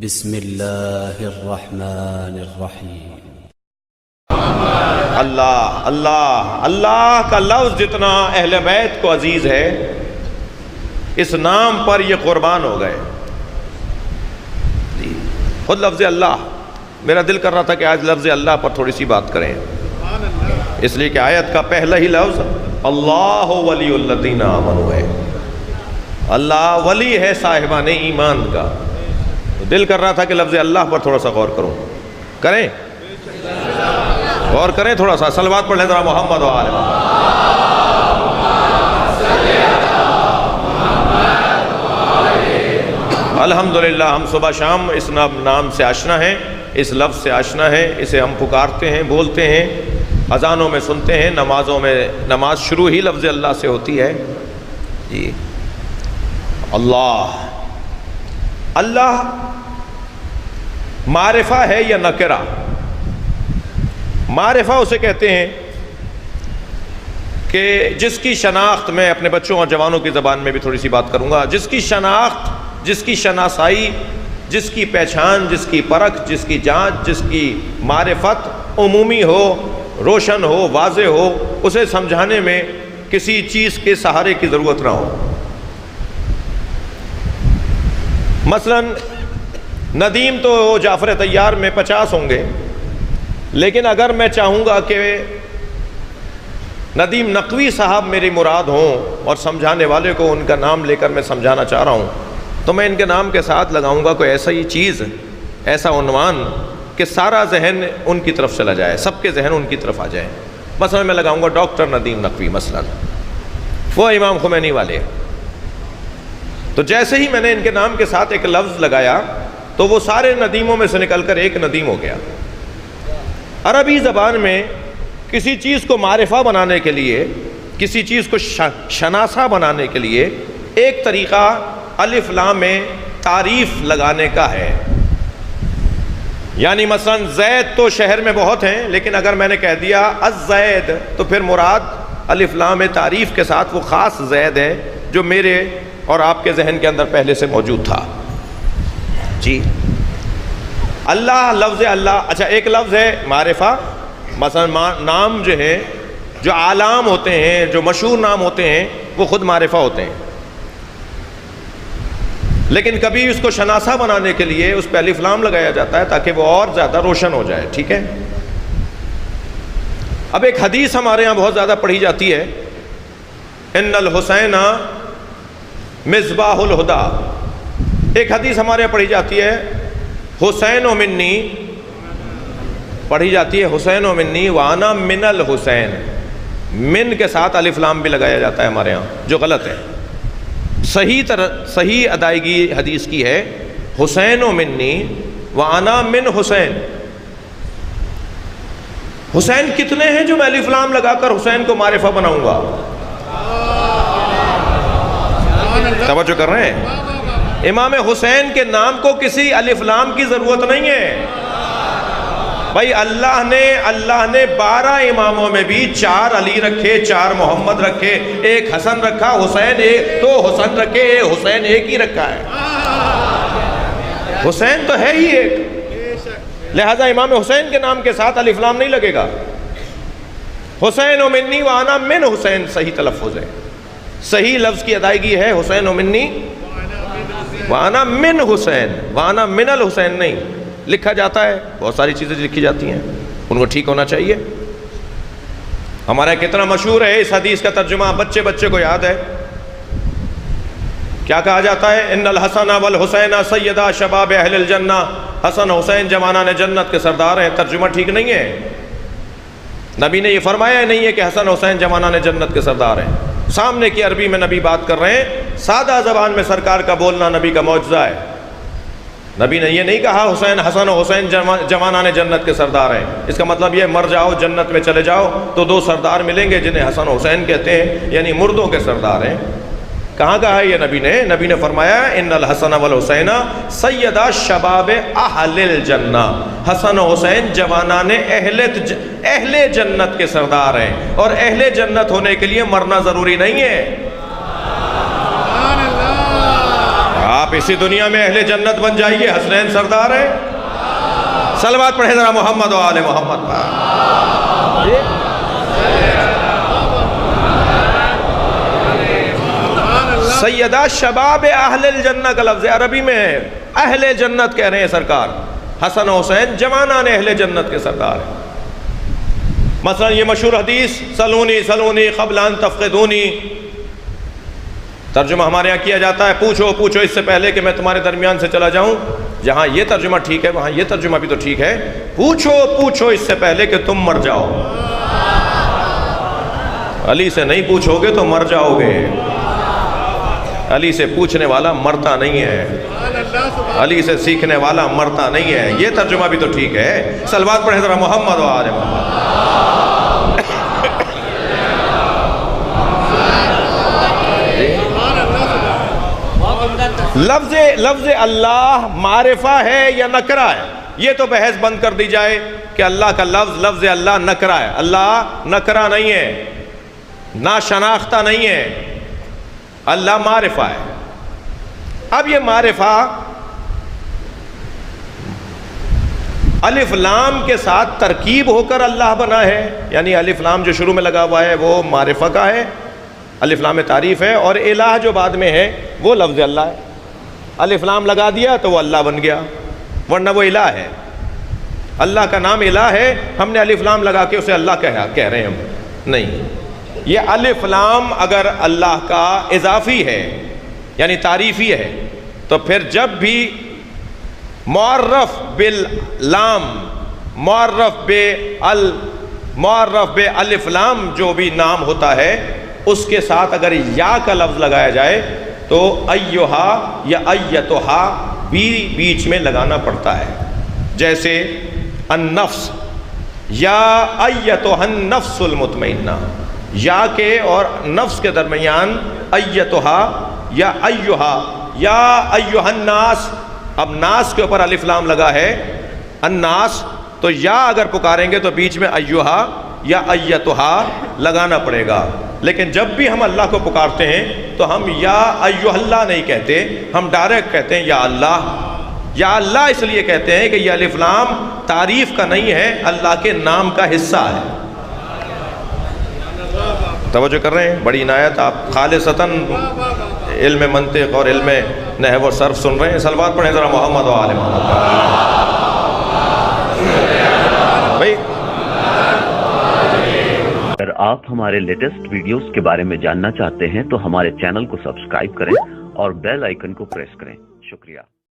بسم اللہ الرحمن الرحیم۔ اللہ اللہ اللہ کا لفظ جتنا اہل بیت کو عزیز ہے، اس نام پر یہ قربان ہو گئے۔ خود لفظ اللہ، میرا دل کر رہا تھا کہ آج لفظ اللہ پر تھوڑی سی بات کریں، اس لیے کہ آیت کا پہلا ہی لفظ اللہ ولی الذین آمنوا ہے۔ اللہ ولی ہے صاحبان ایمان کا، تو دل کر رہا تھا کہ لفظ اللہ پر تھوڑا سا غور کروں، کریں غور کریں تھوڑا سا۔ صلوات پڑھ لیں ذرا محمد و آل محمد۔ الحمدللہ ہم صبح شام اس نام سے آشنا ہیں، اس لفظ سے آشنا ہیں، اسے ہم پکارتے ہیں، بولتے ہیں، اذانوں میں سنتے ہیں، نمازوں میں نماز شروع ہی لفظ اللہ سے ہوتی ہے جی۔ اللہ اللہ معرفہ ہے یا نکرہ؟ معرفہ اسے کہتے ہیں کہ جس کی شناخت، میں اپنے بچوں اور جوانوں کی زبان میں بھی تھوڑی سی بات کروں گا، جس کی شناخت، جس کی شناسائی، جس کی پہچان، جس کی پرکھ، جس کی جانچ، جس کی معرفت عمومی ہو، روشن ہو، واضح ہو، اسے سمجھانے میں کسی چیز کے سہارے کی ضرورت نہ ہو۔ مثلا ندیم تو جعفر طیار میں 50 ہوں گے، لیکن اگر میں چاہوں گا کہ ندیم نقوی صاحب میری مراد ہوں اور سمجھانے والے کو ان کا نام لے کر میں سمجھانا چاہ رہا ہوں، تو میں ان کے نام کے ساتھ لگاؤں گا کوئی ایسا ہی چیز، ایسا عنوان کہ سارا ذہن ان کی طرف چلا جائے، سب کے ذہن ان کی طرف آ جائیں۔ مثلا میں لگاؤں گا ڈاکٹر ندیم نقوی، مثلا وہ امام خمینی والے، تو جیسے ہی میں نے ان کے نام کے ساتھ ایک لفظ لگایا تو وہ سارے ندیموں میں سے نکل کر ایک ندیم ہو گیا۔ عربی زبان میں کسی چیز کو معرفہ بنانے کے لیے، کسی چیز کو شناسہ بنانے کے لیے ایک طریقہ الف لام میں تعریف لگانے کا ہے۔ یعنی مثلا زید تو شہر میں بہت ہیں، لیکن اگر میں نے کہہ دیا الزید تو پھر مراد الف لام میں تعریف کے ساتھ وہ خاص زید ہے جو میرے اور آپ کے ذہن کے اندر پہلے سے موجود تھا جی۔ اللہ، لفظ اللہ، اچھا ایک لفظ ہے معرفہ، مثلا نام جو ہے، جو عالم ہوتے ہیں، جو مشہور نام ہوتے ہیں، وہ خود معرفہ ہوتے ہیں، لیکن کبھی اس کو شناسہ بنانے کے لیے اس پہ الف لام لگایا جاتا ہے تاکہ وہ اور زیادہ روشن ہو جائے، ٹھیک ہے۔ اب ایک حدیث ہمارے یہاں بہت زیادہ پڑھی جاتی ہے، ان الحسین مصباح الہدی۔ ایک حدیث ہمارے یہاں پڑھی جاتی ہے حسین و منی، پڑھی جاتی ہے حسین و منی وانا من الحسین، من کے ساتھ الف لام بھی لگایا جاتا ہے ہمارے ہاں، جو غلط ہے۔ صحیح ادائیگی حدیث کی ہے حسین و منی وانا من حسین۔ حسین کتنے ہیں جو میں الف لام لگا کر حسین کو معرفہ بناؤں گا؟ توجہ کر رہے ہیں؟ امام حسین کے نام کو کسی الف لام کی ضرورت نہیں ہے بھائی۔ اللہ نے 12 اماموں میں بھی 4 علی رکھے، 4 محمد رکھے، ایک حسن رکھا، حسین ایک، 2 حسن رکھے، حسین ایک ہی رکھا ہے۔ حسین تو ہے ہی ایک، لہذا امام حسین کے نام کے ساتھ الف لام نہیں لگے گا۔ حسین و منی وانا من حسین صحیح تلفظ ہے، صحیح لفظ کی ادائیگی ہے حسین و منی وانا من حسین، وانا من الحسین نہیں لکھا جاتا ہے۔ بہت ساری چیزیں لکھی جاتی ہیں، ان کو ٹھیک ہونا چاہیے۔ ہمارا کتنا مشہور ہے اس حدیث کا ترجمہ، بچے کو یاد ہے، کیا کہا جاتا ہے؟ ان الحسن والحسین سیدا شباب اہل الجنہ، حسن حسین جوانان جنت کے سردار ہیں۔ ترجمہ ٹھیک نہیں ہے، نبی نے یہ فرمایا نہیں ہے کہ حسن حسین جوانان جنت کے سردار ہیں۔ سامنے کی عربی میں نبی بات کر رہے ہیں، سادہ زبان میں سرکار کا بولنا نبی کا معجزہ ہے۔ نبی نے یہ نہیں کہا حسن و حسین جوانان جنت کے سردار ہیں، اس کا مطلب یہ مر جاؤ جنت میں چلے جاؤ تو 2 سردار ملیں گے جنہیں حسن و حسین کہتے ہیں، یعنی مردوں کے سردار ہیں۔ کہاں کہا ہے یہ نبی نے فرمایا ان الحسن والحسین سیدا شباب اہل الجنہ، حسن و حسین جوانان اہل جنت کے سردار ہیں، اور اہل جنت ہونے کے لیے مرنا ضروری نہیں ہے۔ آپ اسی دنیا میں اہل جنت بن جائیے، حسنین سردار ہیں۔ صلوات پڑھیں ذرا محمد و آل محمد پر۔ سیدہ شباب اہل الجنہ کا لفظ عربی میں ہے، اہل جنت کہہ رہے ہیں سرکار۔ حسن و حسین جوانان اہل جنت کے سردار ہیں۔ مثلا یہ مشہور حدیث سلونی سلونی قبل ان تفقدونی، ترجمہ ہمارے یہاں کیا جاتا ہے پوچھو پوچھو اس سے پہلے کہ میں تمہارے درمیان سے چلا جاؤں۔ جہاں یہ ترجمہ ٹھیک ہے وہاں یہ ترجمہ بھی تو ٹھیک ہے، پوچھو پوچھو اس سے پہلے کہ تم مر جاؤ۔ علی سے نہیں پوچھو گے تو مر جاؤ گے۔ علی سے پوچھنے والا مرتا نہیں ہے، علی سے سیکھنے والا مرتا نہیں ہے۔ یہ ترجمہ بھی تو ٹھیک ہے۔ صلوات پڑھیں ذرا محمد و آل محمد۔ لفظ اللہ معرفہ ہے یا نکرہ ہے، یہ تو بحث بند کر دی جائے کہ اللہ کا لفظ اللہ نکرہ ہے۔ اللہ نکرہ نہیں ہے، نا شناختہ نہیں ہے، اللہ معرفہ ہے۔ اب یہ معرفہ الف لام کے ساتھ ترکیب ہو کر اللہ بنا ہے، یعنی الف لام جو شروع میں لگا ہوا ہے وہ معرفہ کا ہے، الف لام تعریف ہے، اور الہ جو بعد میں ہے وہ لفظ اللہ ہے۔ الف لام لگا دیا تو وہ اللہ بن گیا، ورنہ وہ الہ ہے۔ اللہ کا نام الہ ہے، ہم نے الف لام لگا کے اسے اللہ کہہ رہے ہیں ہم نہیں۔ یہ الف لام اگر اللہ کا اضافی ہے یعنی تعریفی ہے تو پھر جب بھی معرف باللام معرف بے الف لام جو بھی نام ہوتا ہے اس کے ساتھ اگر یا کا لفظ لگایا جائے تو ایہا یا ایتہا بھی بیچ میں لگانا پڑتا ہے۔ جیسے النفس یا ایتہا النفس المطمئنہ، یا کے اور نفس کے درمیان ایتہا یا ایہا یا ایہا الناس، اب ناس کے اوپر الف لام لگا ہے الناس، تو یا اگر پکاریں گے تو بیچ میں ایہا یا ایتہا لگانا پڑے گا۔ لیکن جب بھی ہم اللہ کو پکارتے ہیں تو ہم یا ایہا اللہ نہیں کہتے، ہم ڈائریکٹ کہتے ہیں یا اللہ۔ یا اللہ اس لیے کہتے ہیں کہ یہ الف لام تعریف کا نہیں ہے، اللہ کے نام کا حصہ ہے۔ توجہ کر رہے ہیں؟ بڑی عنایت، آپ خالصتاً علم منطق اور علم نحو و صرف سن رہے ہیں۔ صلوات پڑھیں ذرا محمد و آل محمد۔ بھائی اگر آپ ہمارے لیٹسٹ ویڈیوز کے بارے میں جاننا چاہتے ہیں تو ہمارے چینل کو سبسکرائب کریں اور بیل آئیکن کو پریس کریں۔ شکریہ۔